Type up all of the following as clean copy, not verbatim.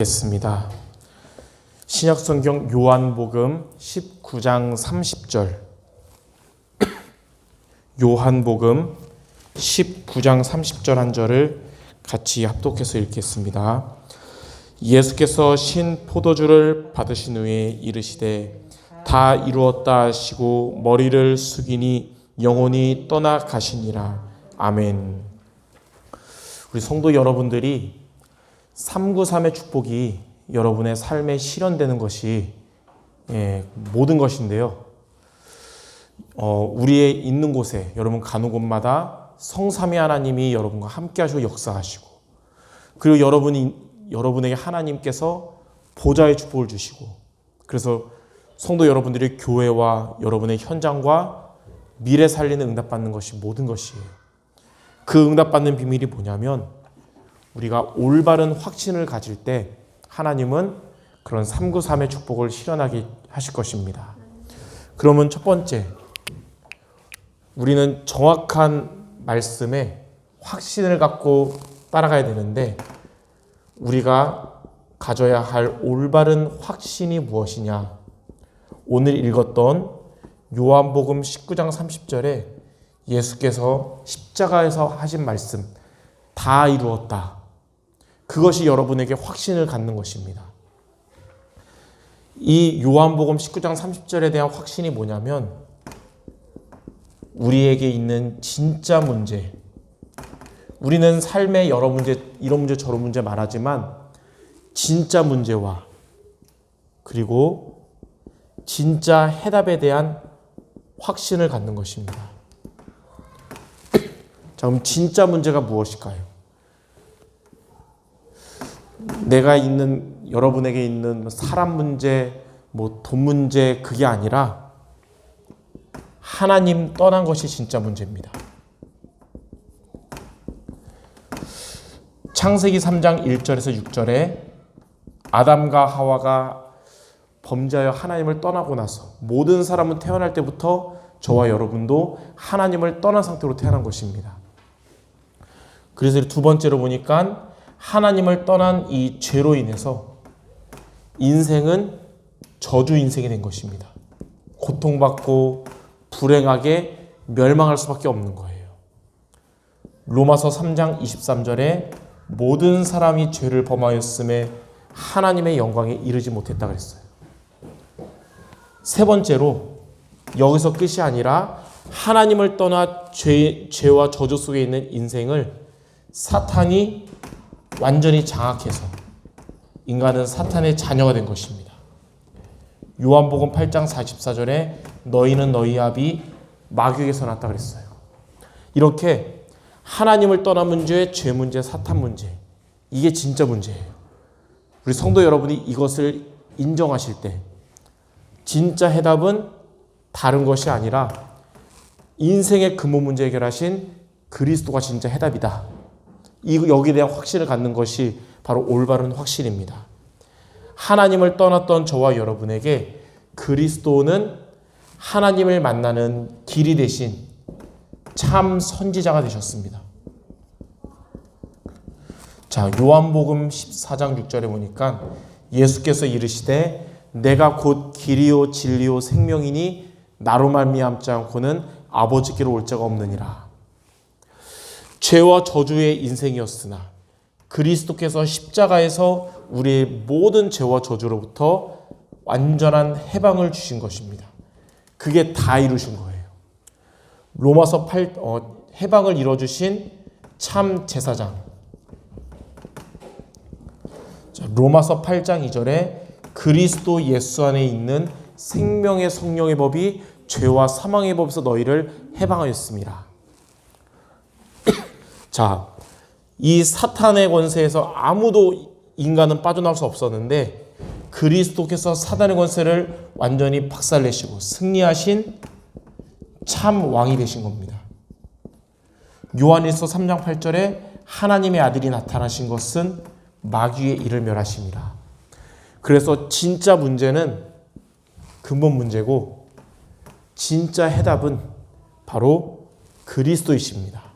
겠습니다. 신약성경 요한복음 19장 30절. 요한복음 19장 30절 한 절을 같이 합독해서 읽겠습니다. 예수께서 신 포도주를 받으신 후에 이르시되 다 이루었다 하시고 머리를 숙이니 영혼이 떠나 가시니라. 아멘. 우리 성도 여러분들이 393의 축복이 여러분의 삶에 실현되는 것이 모든 것인데요. 우리의 있는 곳에 여러분 가는 곳마다 성삼위 하나님이 여러분과 함께 하시고 역사하시고, 그리고 여러분에게 하나님께서 보좌의 축복을 주시고, 그래서 성도 여러분들이 교회와 여러분의 현장과 미래 살리는 응답받는 것이 모든 것이에요. 그 응답받는 비밀이 뭐냐면 우리가 올바른 확신을 가질 때 하나님은 그런 393의 축복을 실현하게 하실 것입니다. 그러면 첫 번째, 우리는 정확한 말씀에 확신을 갖고 따라가야 되는데, 우리가 가져야 할 올바른 확신이 무엇이냐? 오늘 읽었던 요한복음 19장 30절에 예수께서 십자가에서 하신 말씀, 다 이루었다. 그것이 여러분에게 확신을 갖는 것입니다. 이 요한복음 19장 30절에 대한 확신이 뭐냐면, 우리에게 있는 진짜 문제, 우리는 삶에 여러 문제, 이런 문제 저런 문제 말하지만 진짜 문제와 그리고 진짜 해답에 대한 확신을 갖는 것입니다. 자, 그럼 진짜 문제가 무엇일까요? 여러분에게 있는 사람 문제, 돈 문제, 그게 아니라 하나님 떠난 것이 진짜 문제입니다. 창세기 3장 1절에서 6절에 아담과 하와가 범죄하여 하나님을 떠나고 나서 모든 사람은 태어날 때부터 저와 여러분도 하나님을 떠난 상태로 태어난 것입니다. 그래서 두 번째로 보니까 하나님을 떠난 이 죄로 인해서 인생은 저주 인생이 된 것입니다. 고통받고 불행하게 멸망할 수밖에 없는 거예요. 로마서 3장 23절에 모든 사람이 죄를 범하였음에 하나님의 영광에 이르지 못했다 그랬어요. 세 번째로, 여기서 끝이 아니라 하나님을 떠나 죄와 저주 속에 있는 인생을 사탄이 완전히 장악해서 인간은 사탄의 자녀가 된 것입니다. 요한복음 8장 44절에 너희는 너희 아비 마귀에게서 났다 그랬어요. 이렇게 하나님을 떠난 문제, 죄 문제, 사탄 문제, 이게 진짜 문제예요. 우리 성도 여러분이 이것을 인정하실 때 진짜 해답은 다른 것이 아니라 인생의 근본 문제 해결하신 그리스도가 진짜 해답이다. 여기에 대한 확신을 갖는 것이 바로 올바른 확신입니다. 하나님을 떠났던 저와 여러분에게 그리스도는 하나님을 만나는 길이 되신 참 선지자가 되셨습니다. 자, 요한복음 14장 6절에 보니까 예수께서 이르시되 내가 곧 길이요 진리요 생명이니 나로 말미암지 않고는 아버지께로 올 자가 없느니라. 죄와 저주의 인생이었으나 그리스도께서 십자가에서 우리의 모든 죄와 저주로부터 완전한 해방을 주신 것입니다. 그게 다 이루신 거예요. 로마서 8, 해방을 이뤄주신 참 제사장. 자, 로마서 8장 2절에 그리스도 예수 안에 있는 생명의 성령의 법이 죄와 사망의 법에서 너희를 해방하였습니다. 자, 이 사탄의 권세에서 아무도 인간은 빠져나올 수 없었는데 그리스도께서 사단의 권세를 완전히 박살내시고 승리하신 참 왕이 되신 겁니다. 요한일서 3장 8절에 하나님의 아들이 나타나신 것은 마귀의 일을 멸하심이라. 그래서 진짜 문제는 근본 문제고 진짜 해답은 바로 그리스도이십니다.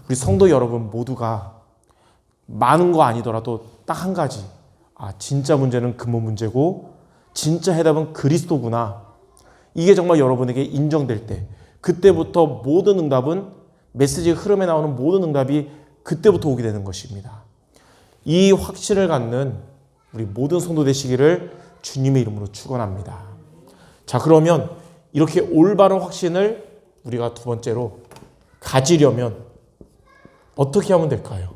우리 성도 여러분 모두가 많은 거 아니더라도 딱 한 가지, 진짜 문제는 근본 문제고 진짜 해답은 그리스도구나. 이게 정말 여러분에게 인정될 때, 그때부터 모든 응답은, 메시지 흐름에 나오는 모든 응답이 그때부터 오게 되는 것입니다. 이 확신을 갖는 우리 모든 성도 되시기를 주님의 이름으로 축원합니다. 자, 그러면 이렇게 올바른 확신을 우리가 두 번째로 가지려면 어떻게 하면 될까요?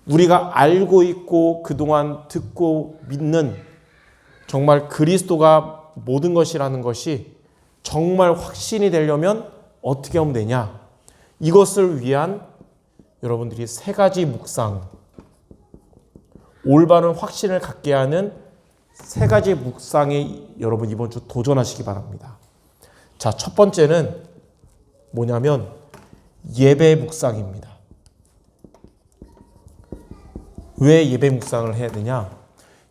우리가 알고 있고 그동안 듣고 믿는 정말 그리스도가 모든 것이라는 것이 정말 확신이 되려면 어떻게 하면 되냐? 이것을 위한 여러분들이 세 가지 묵상, 올바른 확신을 갖게 하는 세 가지 묵상에 여러분 이번 주 도전하시기 바랍니다. 자, 첫 번째는 뭐냐면 예배 묵상입니다. 왜 예배 묵상을 해야 되냐?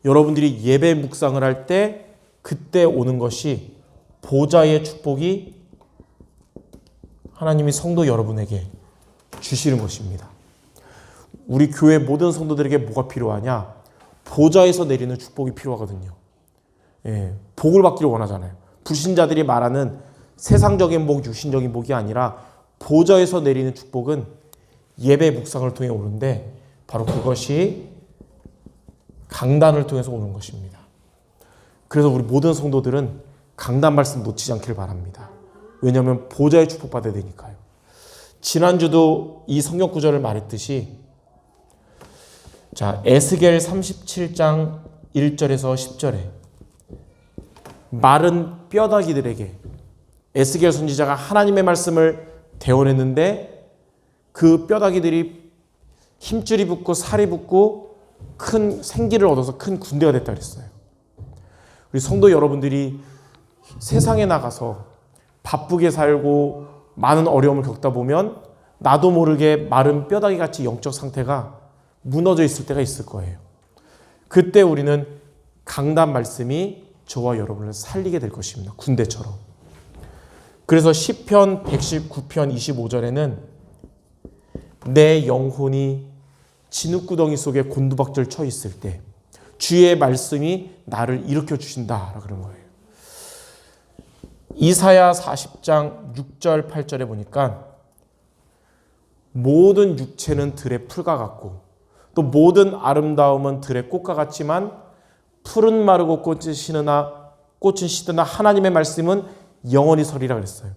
여러분들이 예배 묵상을 할 때 그때 오는 것이 보좌의 축복이 하나님이 성도 여러분에게 주시는 것입니다. 우리 교회 모든 성도들에게 뭐가 필요하냐? 보좌에서 내리는 축복이 필요하거든요. 복을 받기를 원하잖아요. 불신자들이 말하는 세상적인 복, 육신적인 복이 아니라 보좌에서 내리는 축복은 예배 묵상을 통해 오는데 바로 그것이 강단을 통해서 오는 것입니다. 그래서 우리 모든 성도들은 강단 말씀 놓치지 않기를 바랍니다. 왜냐하면 보좌의 축복 받아야 되니까요. 지난주도 이 성경 구절을 말했듯이, 자, 에스겔 37장 1절에서 10절에 마른 뼈다귀들에게 에스겔 선지자가 하나님의 말씀을 대언했는데 그 뼈다귀들이 힘줄이 붙고 살이 붙고 큰 생기를 얻어서 큰 군대가 됐다 그랬어요. 우리 성도 여러분들이 세상에 나가서 바쁘게 살고 많은 어려움을 겪다 보면 나도 모르게 마른 뼈다귀 같이 영적 상태가 무너져 있을 때가 있을 거예요. 그때 우리는 강단 말씀이 저와 여러분을 살리게 될 것입니다. 군대처럼. 그래서 시편 119편 25절에는 내 영혼이 진흙구덩이 속에 곤두박질 쳐 있을 때 주의 말씀이 나를 일으켜 주신다 그런 거예요. 이사야 40장 6절 8절에 보니까 모든 육체는 들의 풀과 같고 또 모든 아름다움은 들의 꽃과 같지만 풀은 마르고 꽃은 시드나 하나님의 말씀은 영원히 서리라 그랬어요.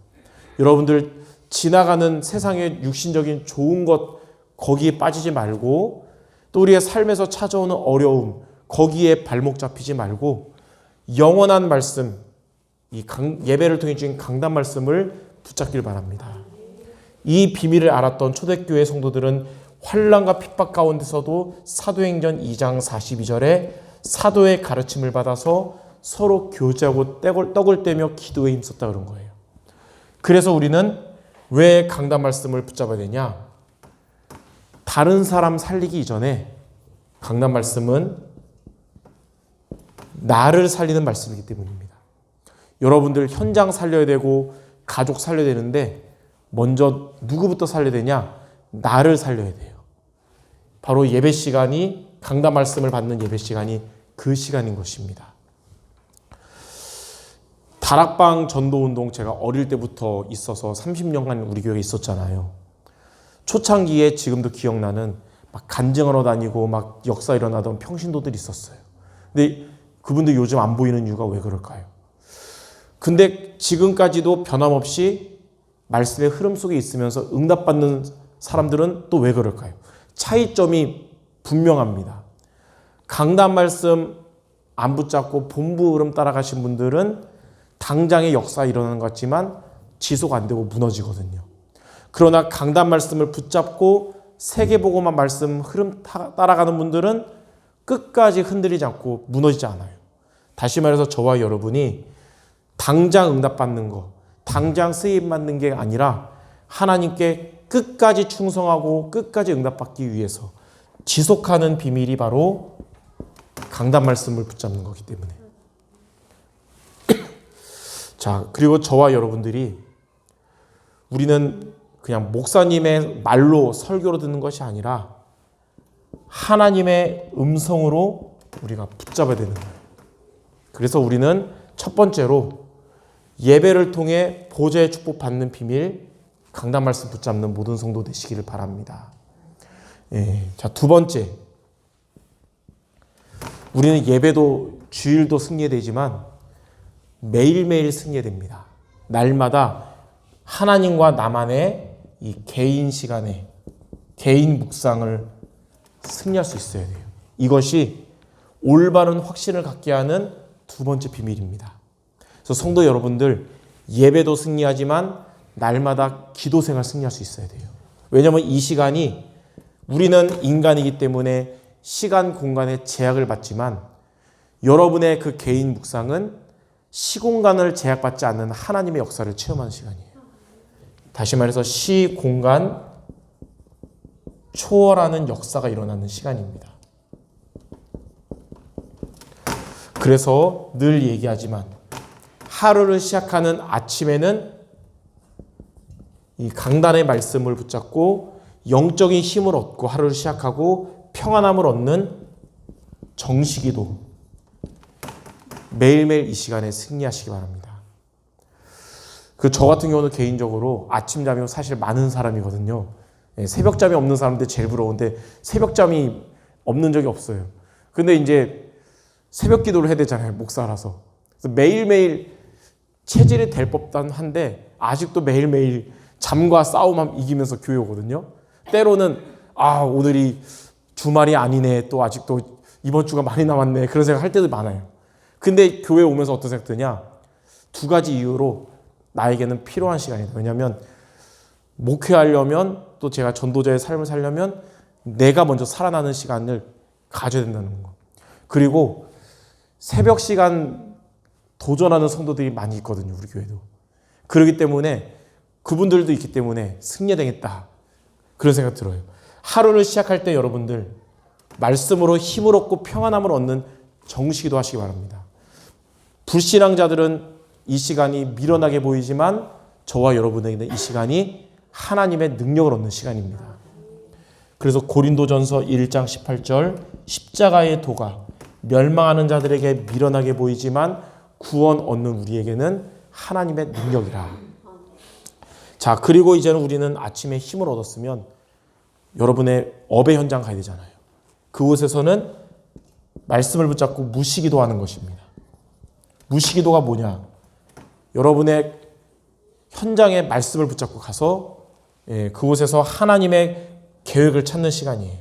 여러분들 지나가는 세상의 육신적인 좋은 것 거기에 빠지지 말고 또 우리의 삶에서 찾아오는 어려움 거기에 발목 잡히지 말고 영원한 말씀, 이 예배를 통해 주신 강단 말씀을 붙잡길 바랍니다. 이 비밀을 알았던 초대교회 성도들은 환난과 핍박 가운데서도 사도행전 2장 42절에 사도의 가르침을 받아서 서로 교제하고 떡을 떼며 기도에 힘썼다 그런 거예요. 그래서 우리는 왜 강단 말씀을 붙잡아야 되냐? 다른 사람 살리기 이전에 강단 말씀은 나를 살리는 말씀이기 때문입니다. 여러분들 현장 살려야 되고 가족 살려야 되는데 먼저 누구부터 살려야 되냐? 나를 살려야 돼요. 바로 예배 시간이 강단 말씀을 받는 예배 시간이 그 시간인 것입니다. 다락방 전도운동 제가 어릴 때부터 있어서 30년간 우리 교회에 있었잖아요. 초창기에 지금도 기억나는 막 간증하러 다니고 막 역사 일어나던 평신도들이 있었어요. 근데 그분들 요즘 안 보이는 이유가 왜 그럴까요? 근데 지금까지도 변함없이 말씀의 흐름 속에 있으면서 응답받는 사람들은 또 왜 그럴까요? 차이점이 분명합니다. 강단 말씀 안 붙잡고 본부 흐름 따라가신 분들은 당장의 역사 일어나는 것 같지만 지속 안 되고 무너지거든요. 그러나 강단 말씀을 붙잡고 세계복음화 말씀 흐름 따라가는 분들은 끝까지 흔들리지 않고 무너지지 않아요. 다시 말해서 저와 여러분이 당장 응답받는 거, 당장 쓰임받는 게 아니라 하나님께 끝까지 충성하고 끝까지 응답받기 위해서 지속하는 비밀이 바로 강단 말씀을 붙잡는 거기 때문에. 자, 그리고 저와 여러분들이 우리는 그냥 목사님의 말로 설교로 듣는 것이 아니라 하나님의 음성으로 우리가 붙잡아야 되는 거예요. 그래서 우리는 첫 번째로 예배를 통해 보좌의 축복 받는 비밀, 강단 말씀 붙잡는 모든 성도 되시기를 바랍니다. 자, 두 번째, 우리는 예배도 주일도 승리되지만 매일매일 승리됩니다. 날마다 하나님과 나만의 이 개인 시간에 개인 묵상을 승리할 수 있어야 돼요. 이것이 올바른 확신을 갖게 하는 두 번째 비밀입니다. 그래서 성도 여러분들, 예배도 승리하지만 날마다 기도 생활 승리할 수 있어야 돼요. 왜냐하면 이 시간이, 우리는 인간이기 때문에 시간 공간에 제약을 받지만 여러분의 그 개인 묵상은 시공간을 제약받지 않는 하나님의 역사를 체험하는 시간이에요. 다시 말해서 시공간 초월하는 역사가 일어나는 시간입니다. 그래서 늘 얘기하지만 하루를 시작하는 아침에는 이 강단의 말씀을 붙잡고 영적인 힘을 얻고 하루를 시작하고 평안함을 얻는 정식기도, 매일매일 이 시간에 승리하시기 바랍니다. 저 같은 경우는 개인적으로 아침잠이 사실 많은 사람이거든요. 새벽잠이 없는 사람들 제일 부러운데 새벽잠이 없는 적이 없어요. 근데 이제 새벽 기도를 해야 되잖아요, 목사라서. 그래서 매일매일 체질이 될 법도 한데 아직도 매일매일 잠과 싸움만 이기면서 교회 오거든요. 때로는 오늘이 주말이 아니네, 또 아직도 이번 주가 많이 남았네, 그런 생각 할 때도 많아요. 근데 교회 오면서 어떤 생각 드냐, 두 가지 이유로 나에게는 필요한 시간이다. 왜냐하면 목회하려면, 또 제가 전도자의 삶을 살려면 내가 먼저 살아나는 시간을 가져야 된다는 거. 그리고 새벽 시간 도전하는 성도들이 많이 있거든요, 우리 교회도. 그렇기 때문에 그분들도 있기 때문에 승리되겠다, 그런 생각 들어요. 하루를 시작할 때 여러분들 말씀으로 힘을 얻고 평안함을 얻는 정식기도 하시기 바랍니다. 불신앙자들은 이 시간이 미련하게 보이지만 저와 여러분에게는 이 시간이 하나님의 능력을 얻는 시간입니다. 그래서 고린도전서 1장 18절, 십자가의 도가 멸망하는 자들에게 미련하게 보이지만 구원 얻는 우리에게는 하나님의 능력이라. 자, 그리고 이제는 우리는 아침에 힘을 얻었으면 여러분의 업의 현장 가야 되잖아요. 그곳에서는 말씀을 붙잡고 무시기도 하는 것입니다. 무시기도가 뭐냐? 여러분의 현장에 말씀을 붙잡고 가서 그곳에서 하나님의 계획을 찾는 시간이에요.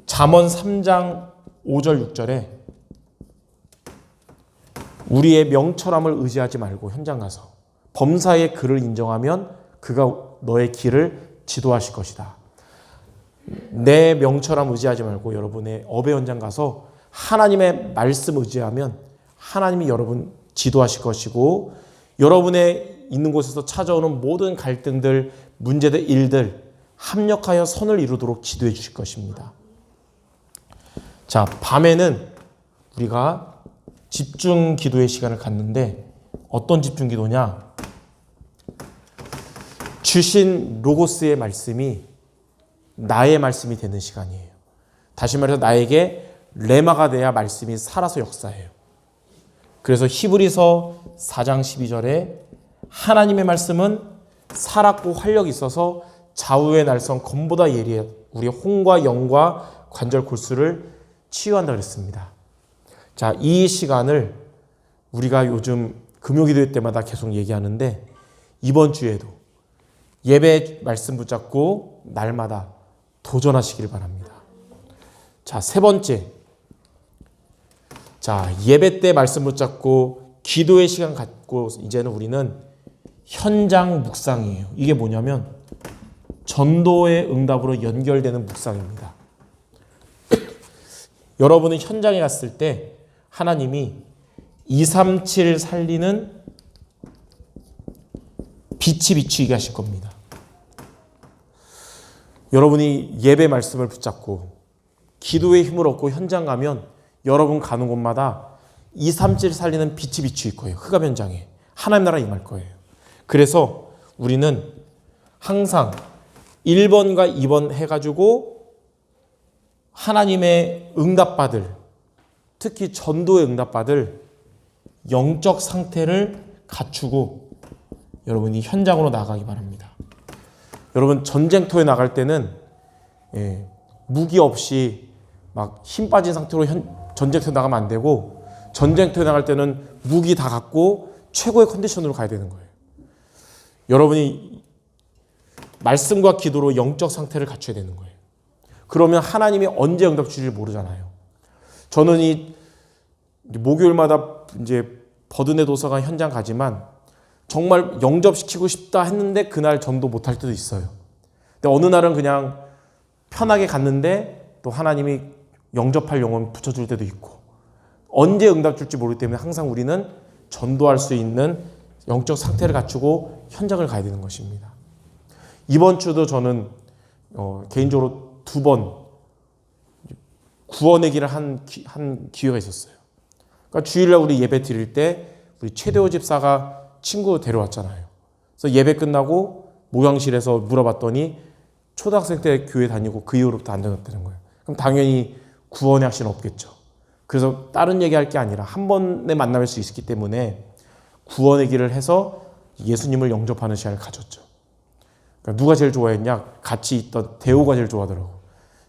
잠언 3장 5절 6절에 우리의 명철함을 의지하지 말고 현장 가서 범사의 그를 인정하면 그가 너의 길을 지도하실 것이다. 내 명철함 의지하지 말고 여러분의 업의 현장 가서 하나님의 말씀 의지하면 하나님이 여러분 지도하실 것이고, 여러분의 있는 곳에서 찾아오는 모든 갈등들, 문제들, 일들 합력하여 선을 이루도록 지도해 주실 것입니다. 자, 밤에는 우리가 집중 기도의 시간을 갖는데 어떤 집중 기도냐? 주신 로고스의 말씀이 나의 말씀이 되는 시간이에요. 다시 말해서 나에게 레마가 돼야 말씀이 살아서 역사해요. 그래서 히브리서 4장 12절에 하나님의 말씀은 살았고 활력이 있어서 좌우의 날선 검보다 예리해 우리의 혼과 영과 관절 골수를 치유한다 그랬습니다. 자, 이 시간을 우리가 요즘 금요기도회 때마다 계속 얘기하는데 이번 주에도 예배 말씀 붙잡고 날마다 도전하시길 바랍니다. 자, 세 번째. 자, 예배 때 말씀 붙잡고 기도의 시간 갖고 이제는 우리는 현장 묵상이에요. 이게 뭐냐면 전도의 응답으로 연결되는 묵상입니다. 여러분은 현장에 갔을 때 하나님이 237 살리는 빛이 비추게 하실 겁니다. 여러분이 예배 말씀을 붙잡고 기도의 힘을 얻고 현장 가면 여러분 가는 곳마다 237 살리는 빛이 비추일 거예요. 흑암 현장에 하나님 나라 임할 거예요. 그래서 우리는 항상 1번과 2번 해가지고 하나님의 응답받을, 특히 전도에 응답받을 영적 상태를 갖추고 여러분이 현장으로 나가기 바랍니다. 여러분 전쟁터에 나갈 때는 무기 없이 막 힘 빠진 상태로 전쟁터에 나가면 안 되고, 전쟁터에 나갈 때는 무기 다 갖고 최고의 컨디션으로 가야 되는 거예요. 여러분이 말씀과 기도로 영적 상태를 갖춰야 되는 거예요. 그러면 하나님이 언제 응답 주실지 모르잖아요. 저는 이 목요일마다 이제 버드네 도서관 현장 가지만 정말 영접시키고 싶다 했는데 그날 전도 못할 때도 있어요. 근데 어느 날은 그냥 편하게 갔는데 또 하나님이 영접할 영혼 붙여줄 때도 있고, 언제 응답 줄지 모르기 때문에 항상 우리는 전도할 수 있는 영적 상태를 갖추고 현장을 가야 되는 것입니다. 이번 주도 저는 개인적으로 2번 구원의 길을 한 기회가 있었어요. 그러니까 주일날 우리 예배 드릴 때 우리 최대호 집사가 친구 데려왔잖아요. 그래서 예배 끝나고 모양실에서 물어봤더니 초등학생 때 교회 다니고 그 이후로부터 안 다녔다는 거예요. 그럼 당연히 구원의 확신은 없겠죠. 그래서 다른 얘기할 게 아니라 한 번에 만날 수 있기 때문에 구원의 길을 해서 예수님을 영접하는 시간을 가졌죠. 그러니까 누가 제일 좋아했냐? 같이 있던 대호가 제일 좋아하더라고.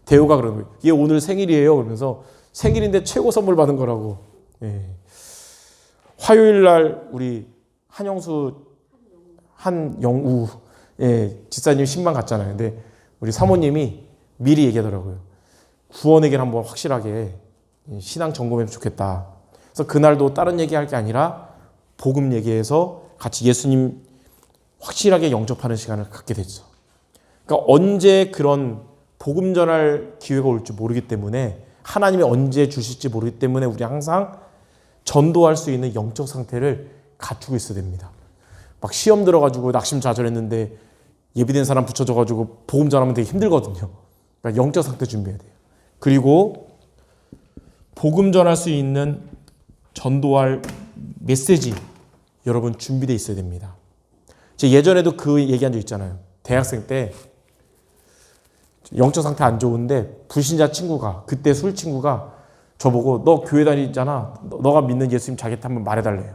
대호가 그러는 거예요. 얘 오늘 생일이에요. 그러면서 생일인데 최고 선물 받은 거라고. 화요일 날 우리 한영우 집사님 신방 갔잖아요. 근데 우리 사모님이 미리 얘기하더라고요. 구원의 길 한번 확실하게 신앙 점검하면 좋겠다. 그래서 그날도 다른 얘기할 게 아니라 복음 얘기해서 같이 예수님 확실하게 영접하는 시간을 갖게 됐죠. 그러니까 언제 그런 복음 전할 기회가 올지 모르기 때문에, 하나님이 언제 주실지 모르기 때문에 우리 항상 전도할 수 있는 영적 상태를 갖추고 있어야 됩니다. 막 시험 들어가지고 낙심좌절했는데 예비된 사람 붙여줘가지고 복음 전하면 되게 힘들거든요. 그러니까 영적 상태 준비해야 돼요. 그리고 복음 전할 수 있는 전도할 메시지 여러분 준비되어 있어야 됩니다. 제가 예전에도 그 얘기한 적 있잖아요. 대학생 때 영적 상태 안 좋은데 불신자 친구가, 그때 술 친구가 저보고 너 교회 다니잖아. 너가 믿는 예수님 자기한테 한번 말해달래요.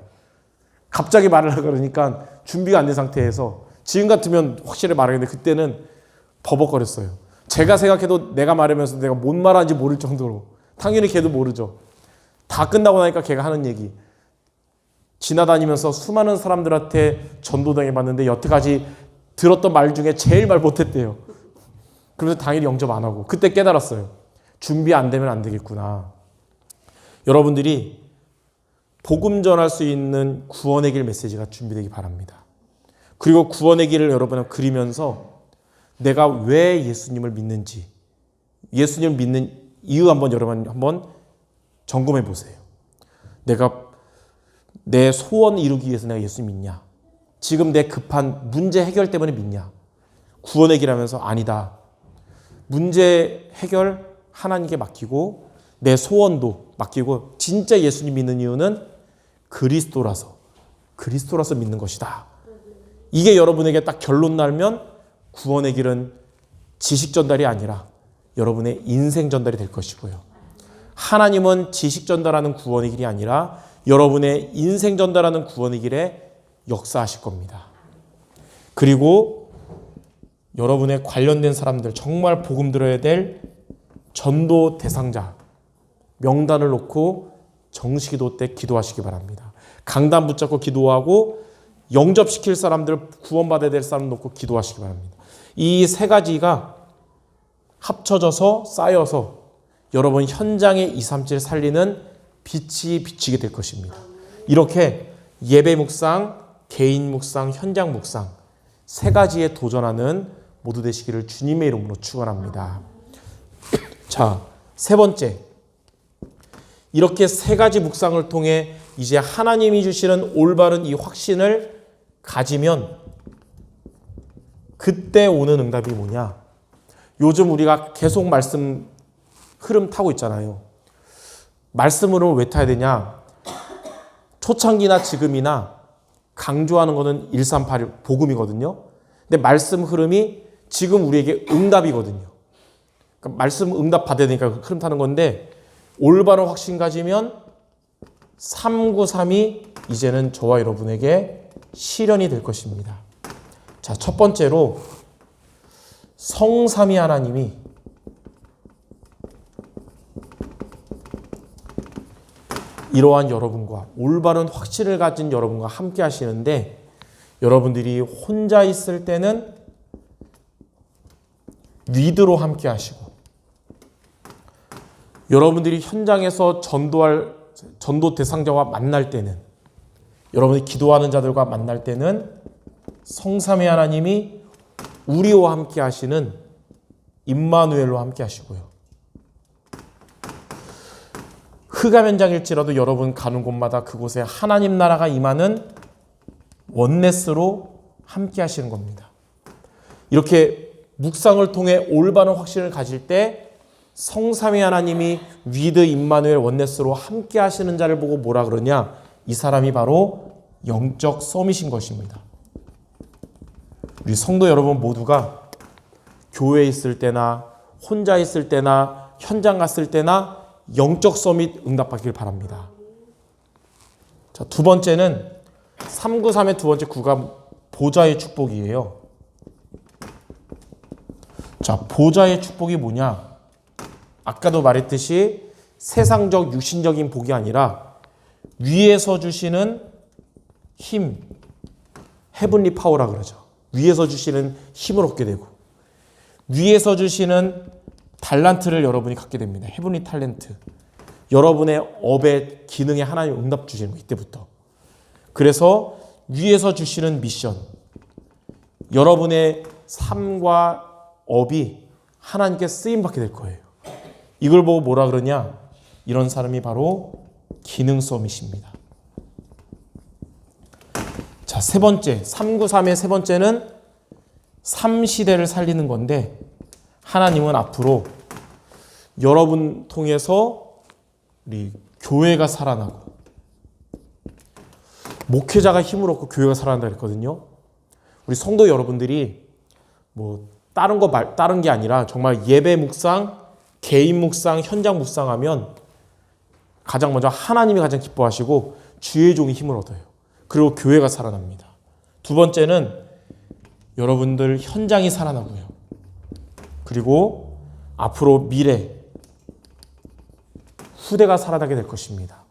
갑자기 말을 하려고 그러니까 준비가 안 된 상태에서 지금 같으면 확실히 말하겠는데 그때는 버벅거렸어요. 제가 생각해도 내가 말하면서 내가 뭔 말하는지 모를 정도로, 당연히 걔도 모르죠. 다 끝나고 나니까 걔가 하는 얘기, 지나다니면서 수많은 사람들한테 전도당해봤는데 여태까지 들었던 말 중에 제일 말 못했대요. 그래서 당연히 영접 안 하고 그때 깨달았어요. 준비 안 되면 안 되겠구나. 여러분들이 복음 전할 수 있는 구원의 길 메시지가 준비되기 바랍니다. 그리고 구원의 길을 여러분은 그리면서 내가 왜 예수님을 믿는지, 예수님을 믿는 이유 여러분 한번 점검해 보세요. 내가 내 소원 이루기 위해서 내가 예수님 믿냐? 지금 내 급한 문제 해결 때문에 믿냐? 구원의 길 하면서 아니다. 문제 해결 하나님께 맡기고 내 소원도 맡기고 진짜 예수님 믿는 이유는 그리스도라서 믿는 것이다. 이게 여러분에게 딱 결론 나면 구원의 길은 지식 전달이 아니라 여러분의 인생 전달이 될 것이고요. 하나님은 지식 전달하는 구원의 길이 아니라 여러분의 인생 전달하는 구원의 길에 역사하실 겁니다. 그리고 여러분의 관련된 사람들, 정말 복음 들어야 될 전도 대상자 명단을 놓고 정시기도 때 기도하시기 바랍니다. 강단 붙잡고 기도하고 영접시킬 사람들, 구원받아야 될 사람 놓고 기도하시기 바랍니다. 이 세 가지가 합쳐져서 쌓여서 여러분 현장의 237을 살리는 빛이 비치게 될 것입니다. 이렇게 예배 묵상, 개인 묵상, 현장 묵상 세 가지에 도전하는 모두 되시기를 주님의 이름으로 축원합니다. 자, 세 번째, 이렇게 세 가지 묵상을 통해 이제 하나님이 주시는 올바른 이 확신을 가지면 그때 오는 응답이 뭐냐? 요즘 우리가 계속 말씀 흐름 타고 있잖아요. 말씀으로 왜 타야 되냐? 초창기나 지금이나 강조하는 것은 138 복음이거든요. 근데 말씀 흐름이 지금 우리에게 응답이거든요. 그러니까 말씀 응답 받아야 되니까 흐름 타는 건데 올바른 확신 가지면 393이 이제는 저와 여러분에게 실현이 될 것입니다. 자, 첫 번째로 성삼위 하나님이 이러한 여러분과 올바른 확신을 가진 여러분과 함께 하시는데 여러분들이 혼자 있을 때는 위드로 함께 하시고 여러분들이 현장에서 전도 대상자와 만날 때는 여러분이 기도하는 자들과 만날 때는 성삼위 하나님이 우리와 함께 하시는 임마누엘로 함께 하시고요. 흑암 현장일지라도 여러분 가는 곳마다 그곳에 하나님 나라가 임하는 원네스로 함께 하시는 겁니다. 이렇게 묵상을 통해 올바른 확신을 가질 때 성삼위 하나님이 위드 임마누엘 원네스로 함께 하시는 자를 보고 뭐라 그러냐? 이 사람이 바로 영적 서밋인 것입니다. 우리 성도 여러분 모두가 교회에 있을 때나 혼자 있을 때나 현장 갔을 때나 영적 서밋 응답받길 바랍니다. 자, 두 번째는 393의 두 번째 구가 보좌의 축복이에요. 자, 보좌의 축복이 뭐냐? 아까도 말했듯이 세상적 육신적인 복이 아니라 위에서 주시는 힘, 헤븐리 파워라 그러죠. 위에서 주시는 힘을 얻게 되고 위에서 주시는 달란트를 여러분이 갖게 됩니다. 헤븐리 탤런트. 여러분의 업의 기능에 하나님 응답 주시는 거 이때부터. 그래서 위에서 주시는 미션, 여러분의 삶과 업이 하나님께 쓰임받게 될 거예요. 이걸 보고 뭐라 그러냐? 이런 사람이 바로 기능 서밋입니다. 자, 세 번째, 393의 세 번째는 3시대를 살리는 건데 하나님은 앞으로 여러분 통해서 우리 교회가 살아나고 목회자가 힘을 얻고 교회가 살아난다 그랬거든요. 우리 성도 여러분들이 뭐 다른 게 아니라 정말 예배 묵상, 개인 묵상, 현장 묵상하면 가장 먼저 하나님이 가장 기뻐하시고 주의 종이 힘을 얻어요. 그리고 교회가 살아납니다. 두 번째는 여러분들 현장이 살아나고요. 그리고 앞으로 미래 후대가 살아나게 될 것입니다.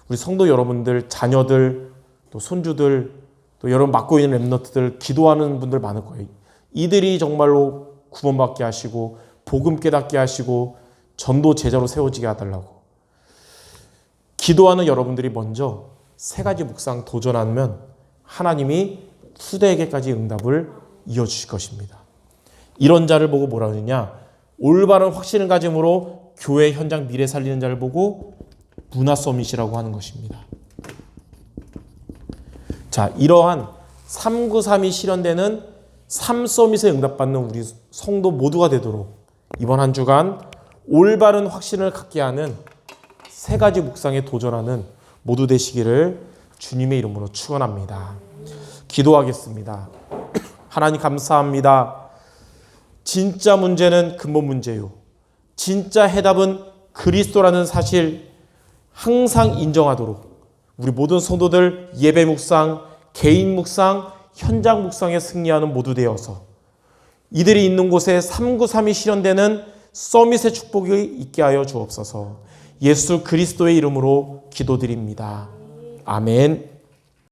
우리 성도 여러분들, 자녀들, 또 손주들, 또 여러분 맡고 있는 렘넌트들 기도하는 분들 많을 거예요. 이들이 정말로 구원받게 하시고 복음 깨닫게 하시고 전도 제자로 세워지게 해달라고. 기도하는 여러분들이 먼저 세 가지 묵상 도전하면 하나님이 후대에게까지 응답을 이어주실 것입니다. 이런 자를 보고 뭐라 그러냐? 올바른 확신을 가짐으로 교회 현장 미래 살리는 자를 보고 문화 서밋이라고 하는 것입니다. 자, 이러한 393이 실현되는 3서밋에 응답받는 우리 성도 모두가 되도록 이번 한 주간 올바른 확신을 갖게 하는 세 가지 묵상에 도전하는 모두 되시기를 주님의 이름으로 축원합니다. 기도하겠습니다. 하나님 감사합니다. 진짜 문제는 근본 문제요. 진짜 해답은 그리스도라는 사실 항상 인정하도록 우리 모든 성도들 예배 묵상, 개인 묵상, 현장 묵상에 승리하는 모두 되어서 이들이 있는 곳에 393이 실현되는 서밋의 축복이 있게 하여 주옵소서. 예수 그리스도의 이름으로 기도드립니다. 아멘.